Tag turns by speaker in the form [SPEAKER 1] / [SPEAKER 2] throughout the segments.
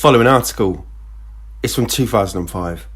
[SPEAKER 1] following article is from 2005.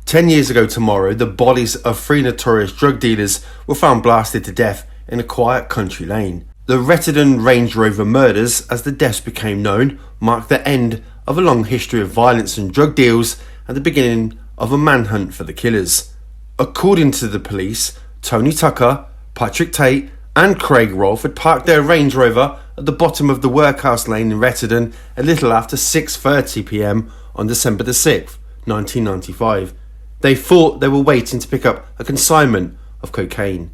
[SPEAKER 1] 10 years ago tomorrow, the bodies of 3 notorious drug dealers were found blasted to death in a quiet country lane. The Rettendon Range Rover murders, as the deaths became known, marked the end of a long history of violence and drug deals and the beginning of a manhunt for the killers. According to the police, Tony Tucker, Patrick Tate and Craig Rolfe had parked their Range Rover at the bottom of the workhouse lane in Rettendon a little after 6:30 p.m. on December the 6th, 1995. They thought they were waiting to pick up a consignment of cocaine.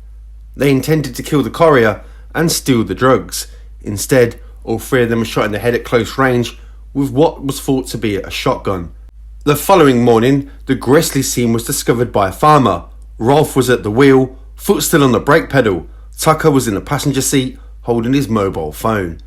[SPEAKER 1] They intended to kill the courier and steal the drugs. Instead, all 3 of them were shot in the head at close range with what was thought to be a shotgun. The following morning, the grisly scene was discovered by a farmer. Rolfe was at the wheel, foot still on the brake pedal. Tucker was in the passenger seat, holding his mobile phone.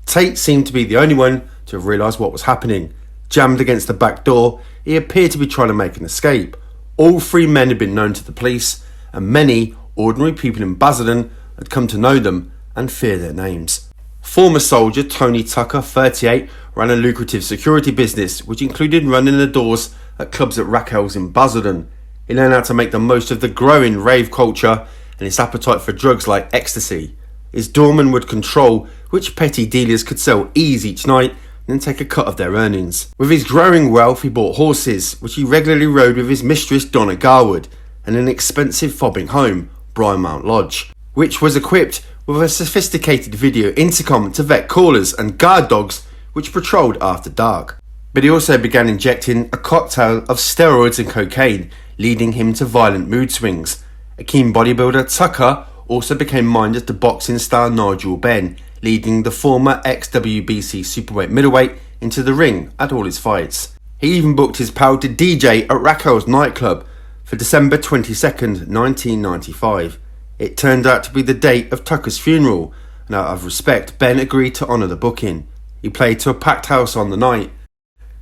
[SPEAKER 1] Tate seemed to be the only one to have realised what was happening. Jammed against the back door, he appeared to be trying to make an escape. All 3 men had been known to the police, and many ordinary people in Basildon had come to know them and fear their names. Former soldier Tony Tucker, 38, ran a lucrative security business which included running the doors at clubs at Raquel's in Basildon. He learned how to make the most of the growing rave culture and his appetite for drugs like ecstasy. His doorman would control which petty dealers could sell ease each night and then take a cut of their earnings. With his growing wealth, he bought horses, which he regularly rode with his mistress Donna Garwood, and an expensive fobbing home, Briarmount Lodge, which was equipped with a sophisticated video intercom to vet callers and guard dogs which patrolled after dark. But he also began injecting a cocktail of steroids and cocaine, leading him to violent mood swings. A keen bodybuilder, Tucker also became minded to boxing star Nigel Benn, leading the former ex-WBC superweight middleweight into the ring at all his fights. He even booked his pal to DJ at Raquel's nightclub for December 22nd, 1995. It turned out to be the date of Tucker's funeral, and out of respect, Ben agreed to honour the booking. He played to a packed house on the night.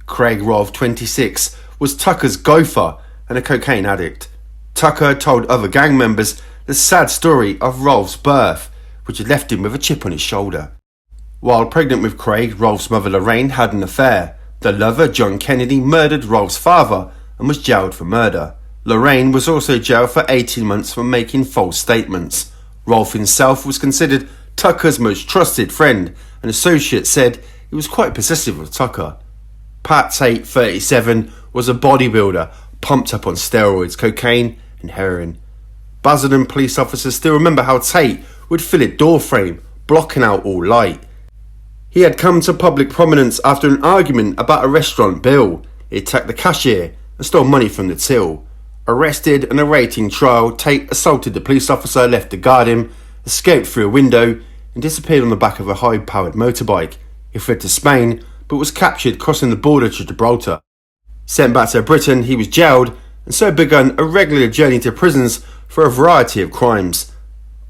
[SPEAKER 1] Craig Rolfe, 26, was Tucker's gopher and a cocaine addict. Tucker told other gang members the sad story of Rolfe's birth, which had left him with a chip on his shoulder. While pregnant with Craig, Rolfe's mother Lorraine had an affair. The lover, John Kennedy, murdered Rolfe's father and was jailed for murder. Lorraine was also jailed for 18 months for making false statements. Rolfe himself was considered Tucker's most trusted friend, and associates said he was quite possessive of Tucker. Pat Tate, 37, was a bodybuilder, pumped up on steroids, cocaine and heroin. Basildon police officers still remember how Tate would fill a door frame, blocking out all light. He had come to public prominence after an argument about a restaurant bill. He attacked the cashier and stole money from the till. Arrested and awaiting trial, Tate assaulted the police officer left to guard him, escaped through a window and disappeared on the back of a high-powered motorbike. He fled to Spain but was captured crossing the border to Gibraltar. Sent back to Britain, he was jailed and so begun a regular journey to prisons for a variety of crimes.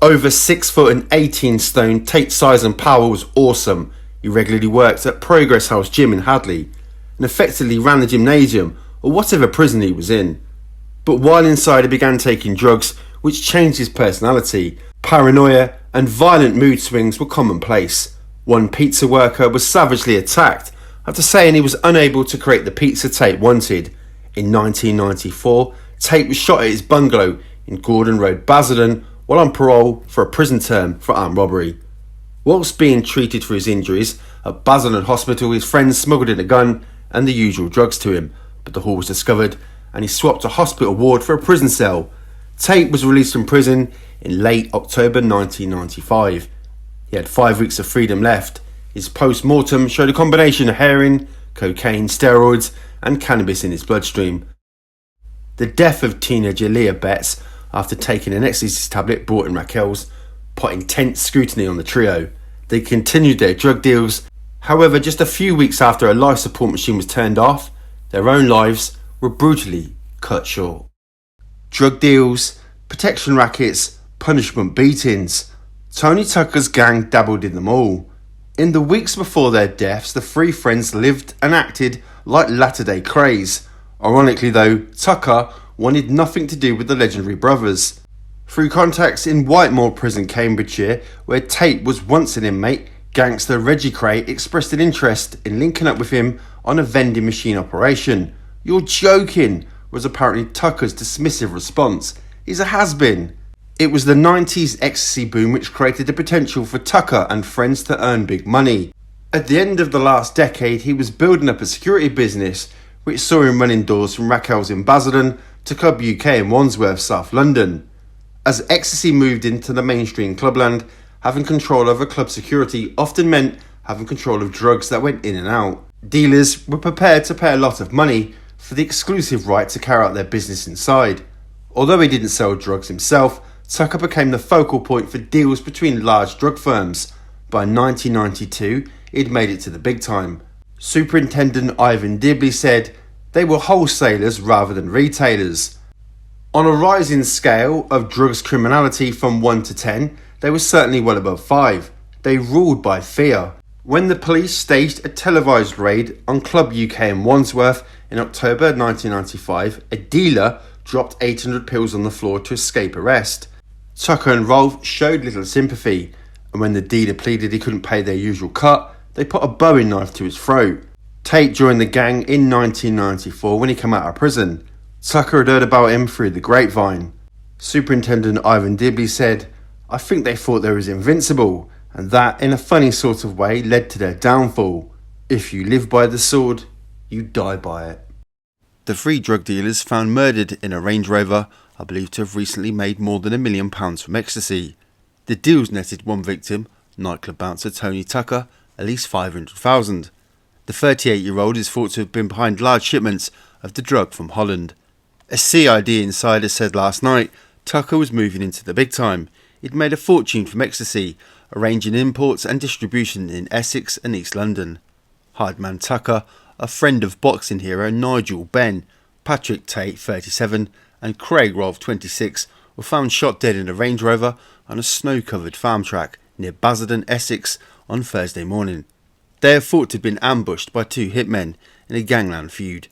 [SPEAKER 1] Over 6 foot and 18 stone, Tate's size and power was awesome. He regularly worked at Progress House Gym in Hadley and effectively ran the gymnasium or whatever prison he was in. But while inside, he began taking drugs which changed his personality. Paranoia and violent mood swings were commonplace. One pizza worker was savagely attacked after saying he was unable to create the pizza Tate wanted. In 1994, Tate was shot at his bungalow in Gordon Road, Basildon, while on parole for a prison term for armed robbery. Whilst being treated for his injuries at Basildon Hospital, his friends smuggled in a gun and the usual drugs to him, but the haul was discovered and he swapped a hospital ward for a prison cell. Tate was released from prison in late October 1995. He had 5 weeks of freedom left. His post-mortem showed a combination of heroin, cocaine, steroids and cannabis in his bloodstream. The death of teenager Leah Betts after taking an ecstasy tablet brought in Raquel's put intense scrutiny on the trio. They continued their drug deals. However, just a few weeks after a life support machine was turned off, their own lives were brutally cut short. Drug deals, protection rackets, punishment beatings. Tony Tucker's gang dabbled in them all. In the weeks before their deaths, the 3 friends lived and acted like latter-day craze. Ironically though, Tucker wanted nothing to do with the legendary brothers. Through contacts in Whitemoor Prison, Cambridgeshire, where Tate was once an inmate, Gangster Reggie Cray expressed an interest in linking up with him on a vending machine operation. "You're joking," was apparently Tucker's dismissive response. "He's a has-been." It was the 90s ecstasy boom which created the potential for Tucker and friends to earn big money. At the end of the last decade, he was building up a security business which saw him running doors from Raquel's in Basildon to Club UK in Wandsworth, South London. As ecstasy moved into the mainstream clubland, having control over club security often meant having control of drugs that went in and out. Dealers were prepared to pay a lot of money for the exclusive right to carry out their business inside. Although he didn't sell drugs himself, Tucker became the focal point for deals between large drug firms. By 1992, he'd made it to the big time. Superintendent Ivan Dibley said they were wholesalers rather than retailers. On a rising scale of drugs criminality from 1 to 10, they were certainly well above 5. They ruled by fear. When the police staged a televised raid on Club UK in Wandsworth in October 1995, a dealer dropped 800 pills on the floor to escape arrest. Tucker and Rolfe showed little sympathy, and when the dealer pleaded he couldn't pay their usual cut, they put a bowie knife to his throat. Tate joined the gang in 1994 when he came out of prison. Tucker had heard about him through the grapevine. Superintendent Ivan Dibley said, "I think they thought they was invincible, and that, in a funny sort of way, led to their downfall. If you live by the sword, you die by it." The 3 drug dealers found murdered in a Range Rover are believed to have recently made more than £1 million from ecstasy. The deals netted one victim, nightclub bouncer Tony Tucker, at least $500,000. The 38-year-old is thought to have been behind large shipments of the drug from Holland. A CID insider said last night Tucker was moving into the big time. He'd made a fortune from ecstasy, arranging imports and distribution in Essex and East London. Hardman Tucker, a friend of boxing hero Nigel Benn, Patrick Tate, 37, and Craig Rolfe, 26, were found shot dead in a Range Rover on a snow-covered farm track near Basildon, Essex, on Thursday morning. They are thought to have been ambushed by 2 hitmen in a gangland feud.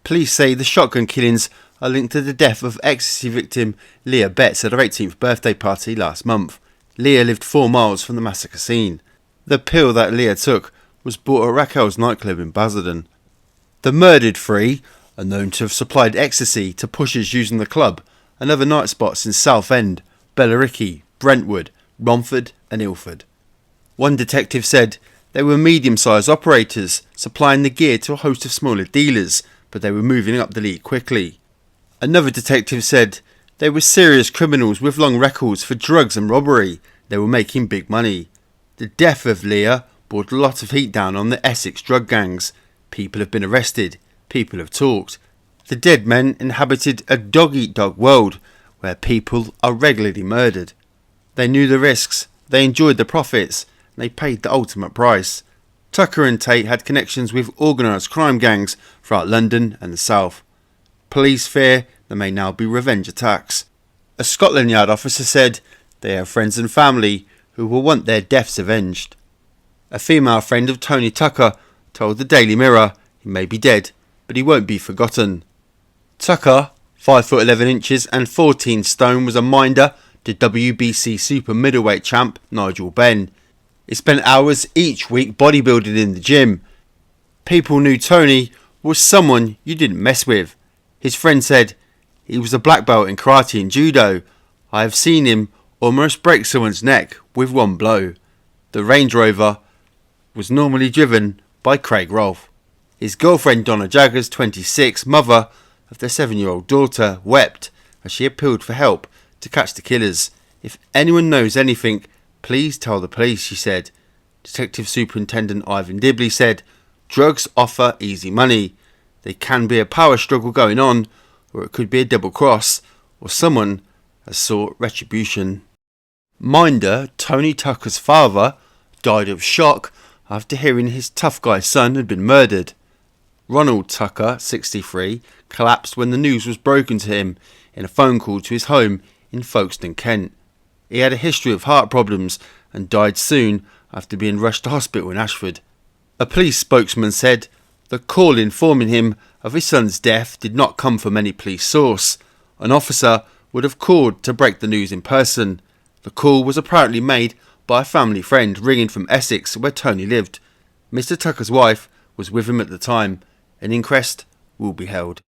[SPEAKER 1] Police say the shotgun killings are linked to the death of ecstasy victim Leah Betts at her 18th birthday party last month. Leah lived 4 miles from the massacre scene. The pill that Leah took was bought at Raquel's nightclub in Basildon. The murdered 3 are known to have supplied ecstasy to pushers using the club and other night spots in Southend, Billericay, Brentwood, Romford and Ilford. One detective said they were medium-sized operators supplying the gear to a host of smaller dealers, but they were moving up the league quickly. Another detective said they were serious criminals with long records for drugs and robbery. They were making big money. The death of Leah brought a lot of heat down on the Essex drug gangs. People have been arrested. People have talked. The dead men inhabited a dog-eat-dog world where people are regularly murdered. They knew the risks, they enjoyed the profits, and they paid the ultimate price. Tucker and Tate had connections with organised crime gangs throughout London and the South. Police fear there may now be revenge attacks. A Scotland Yard officer said they have friends and family who will want their deaths avenged. A female friend of Tony Tucker told the Daily Mirror he may be dead, but he won't be forgotten. Tucker, 5'11" and 14 stone, was a minder to WBC super middleweight champ Nigel Benn. He spent hours each week bodybuilding in the gym. People knew Tony was someone you didn't mess with. His friend said he was a black belt in karate and judo. I have seen him almost break someone's neck with one blow. The Range Rover was normally driven by Craig Rolfe. His girlfriend Donna Jaggers, 26, mother of their 7-year-old daughter, wept as she appealed for help to catch the killers. "If anyone knows anything, please tell the police," she said. Detective Superintendent Ivan Dibley said, "Drugs offer easy money. There can be a power struggle going on, or it could be a double cross, or someone has sought retribution." Minder Tony Tucker's father died of shock after hearing his tough guy son had been murdered. Ronald Tucker, 63, collapsed when the news was broken to him in a phone call to his home in Folkestone, Kent. He had a history of heart problems and died soon after being rushed to hospital in Ashford. A police spokesman said the call informing him of his son's death did not come from any police source. An officer would have called to break the news in person. The call was apparently made by a family friend ringing from Essex, where Tony lived. Mr. Tucker's wife was with him at the time. An inquest will be held.